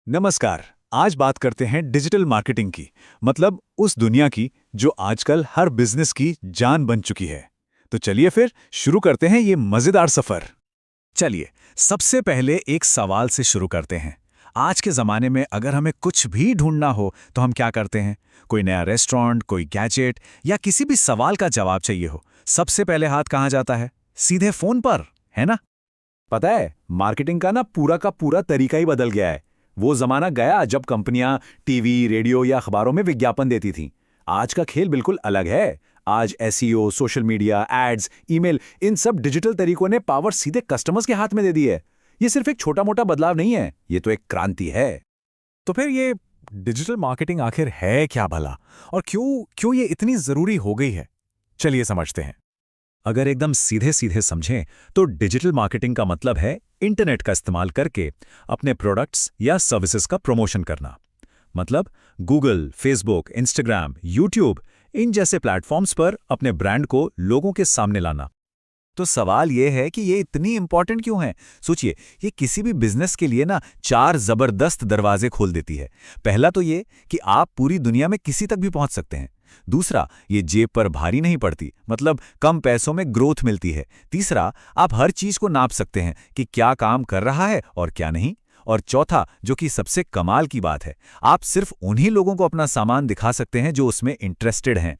नमस्कार। आज बात करते हैं डिजिटल मार्केटिंग की। मतलब उस दुनिया की जो आजकल हर बिजनेस की जान बन चुकी है। तो चलिए फिर शुरू करते हैं ये मजेदार सफर। चलिए, सबसे पहले एक सवाल से शुरू करते हैं। आज के जमाने में अगर हमें कुछ भी ढूंढना हो तो हम क्या करते हैं? कोई नया रेस्टोरेंट, कोई गैजेट या किसी भी सवाल का जवाब चाहिए हो, सबसे पहले हाथ कहाँ जाता है? सीधे फोन पर, है ना? पता है, मार्केटिंग का पूरा तरीका ही बदल गया है। वो जमाना गया जब कंपनियां टीवी, रेडियो या अखबारों में विज्ञापन देती थीं। आज का खेल बिल्कुल अलग है। आज SEO, social media, ads, email, इन सब डिजिटल तरीकों ने पावर सीधे कस्टमर्स के हाथ में दे दी है। ये सिर्फ एक छोटा-मोटा बदलाव नहीं है, ये तो एक क्रांति है। तो फिर ये डिजिटल मार्केटिंग आखिर है क्या भला? और क्यों क्यों ये इतनी जरूरी हो गई है? चलिए समझते हैं। अगर एकदम सीधे सीधे समझें तो डिजिटल मार्केटिंग का मतलब है इंटरनेट का इस्तेमाल करके अपने प्रोडक्ट्स या सर्विसेज का प्रमोशन करना। मतलब गूगल, फेसबुक, इंस्टाग्राम, यूट्यूब, इन जैसे प्लेटफॉर्म्स पर अपने ब्रांड को लोगों के सामने लाना। तो सवाल ये है कि ये इतनी इंपॉर्टेंट क्यों है? सोचिए, ये किसी भी बिजनेस के लिए ना चार जबरदस्त दरवाजे खोल देती है। पहला तो ये कि आप पूरी दुनिया में किसी तक भी पहुंच सकते हैं। दूसरा, ये जेब पर भारी नहीं पड़ती, मतलब कम पैसों में ग्रोथ मिलती है। तीसरा, आप हर चीज को नाप सकते हैं कि क्या काम कर रहा है और क्या नहीं। और चौथा, जो कि सबसे कमाल की बात है, आप सिर्फ उन्हीं लोगों को अपना सामान दिखा सकते हैं जो उसमें इंटरेस्टेड हैं।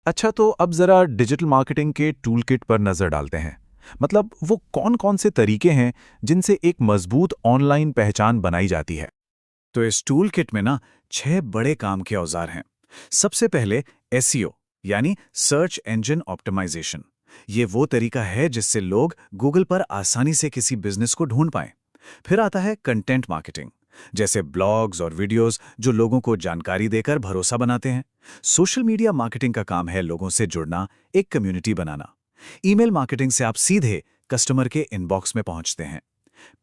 अच्छा, तो अब जरा डिजिटल मार्केटिंग के टूल किट पर नजर डालते हैं। मतलब वो कौन-कौन से तरीके हैं जिनसे एक मजबूत ऑनलाइन पहचान बनाई जाती है। तो इस टूल किट में ना 6 बड़े काम के औजार हैं। सबसे पहले एसईओ यानी सर्च इंजन ऑप्टिमाइजेशन। ये वो तरीका है जिससे लोग गूगल पर आसानी से किसी बिजनेस को ढूंढ पाएं। फिर आता है कंटेंट मार्केटिंग, जैसे ब्लॉग्स और वीडियोस जो लोगों को जानकारी देकर भरोसा बनाते हैं। सोशल मीडिया मार्केटिंग का काम है लोगों से जुड़ना, एक कम्युनिटी बनाना। ईमेल मार्केटिंग से आप सीधे कस्टमर के इनबॉक्स में पहुंचते हैं।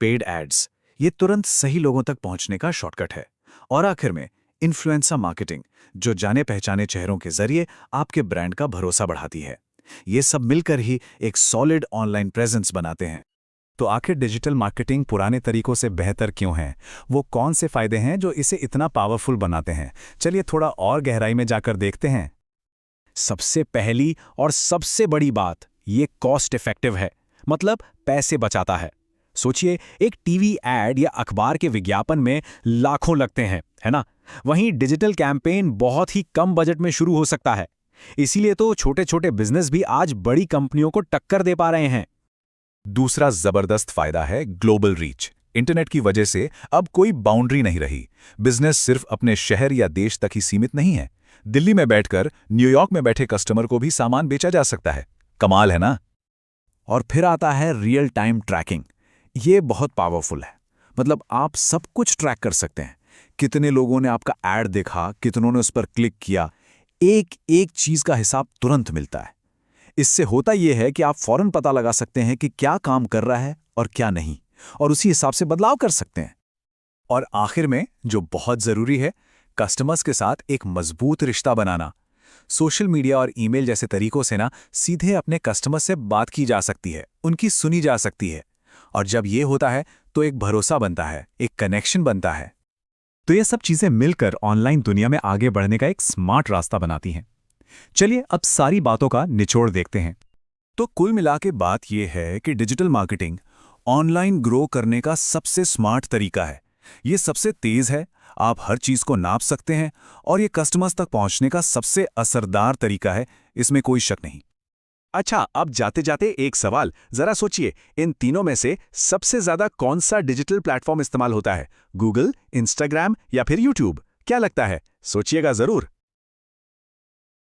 पेड एड्स, ये तुरंत सही लोगों तक पहुंचने का शॉर्टकट है। और आखिर में इन्फ्लुएंसर मार्केटिंग, जो जाने पहचाने चेहरों के जरिए आपके ब्रांड का भरोसा बढ़ाती है। ये सब मिलकर ही एक सॉलिड ऑनलाइन प्रेजेंस बनाते हैं। तो आखिर डिजिटल मार्केटिंग पुराने तरीकों से बेहतर क्यों है? वो कौन से फायदे हैं जो इसे इतना पावरफुल बनाते हैं? चलिए थोड़ा और गहराई में जाकर देखते हैं। सबसे पहली और सबसे बड़ी बात, ये कॉस्ट इफेक्टिव है। मतलब पैसे बचाता है। सोचिए, एक टीवी एड या अखबार के विज्ञापन में लाखों लगते हैं, है ना? वहीं डिजिटल कैंपेन बहुत ही कम बजट में शुरू हो सकता है। इसीलिए तो छोटे छोटे बिजनेस भी आज बड़ी कंपनियों को टक्कर दे पा रहे हैं। दूसरा जबरदस्त फायदा है ग्लोबल रीच। इंटरनेट की वजह से अब कोई बाउंड्री नहीं रही। बिजनेस सिर्फ अपने शहर या देश तक ही सीमित नहीं है। दिल्ली में बैठकर न्यूयॉर्क में बैठे कस्टमर को भी सामान बेचा जा सकता है। कमाल है ना? और फिर आता है रियल टाइम ट्रैकिंग। ये बहुत पावरफुल है। मतलब आप सब कुछ ट्रैक कर सकते हैं। कितने लोगों ने आपका ऐड देखा, कितनों ने उस पर क्लिक किया, एक एक चीज का हिसाब तुरंत मिलता है। इससे होता यह है कि आप फौरन पता लगा सकते हैं कि क्या काम कर रहा है और क्या नहीं, और उसी हिसाब से बदलाव कर सकते हैं। और आखिर में जो बहुत जरूरी है, कस्टमर्स के साथ एक मजबूत रिश्ता बनाना। सोशल मीडिया और ईमेल जैसे तरीकों से ना सीधे अपने कस्टमर से बात की जा सकती है, उनकी सुनी जा सकती है। और जब ये होता है तो एक भरोसा बनता है, एक कनेक्शन बनता है। तो ये सब चीजें मिलकर ऑनलाइन दुनिया में आगे बढ़ने का एक स्मार्ट रास्ता बनाती हैं। चलिए अब सारी बातों का निचोड़ देखते हैं। तो कुल मिला के बात यह है कि डिजिटल मार्केटिंग ऑनलाइन ग्रो करने का सबसे स्मार्ट तरीका है। ये सबसे तेज है, आप हर चीज को नाप सकते हैं, और ये कस्टमर्स तक पहुंचने का सबसे असरदार तरीका है, इसमें कोई शक नहीं। अच्छा, अब जाते जाते एक सवाल, जरा सोचिए, इन तीनों में से सबसे ज्यादा कौन सा डिजिटल प्लेटफॉर्म इस्तेमाल होता है? गूगल, इंस्टाग्राम या फिर यूट्यूब? क्या लगता है? सोचिएगा जरूर।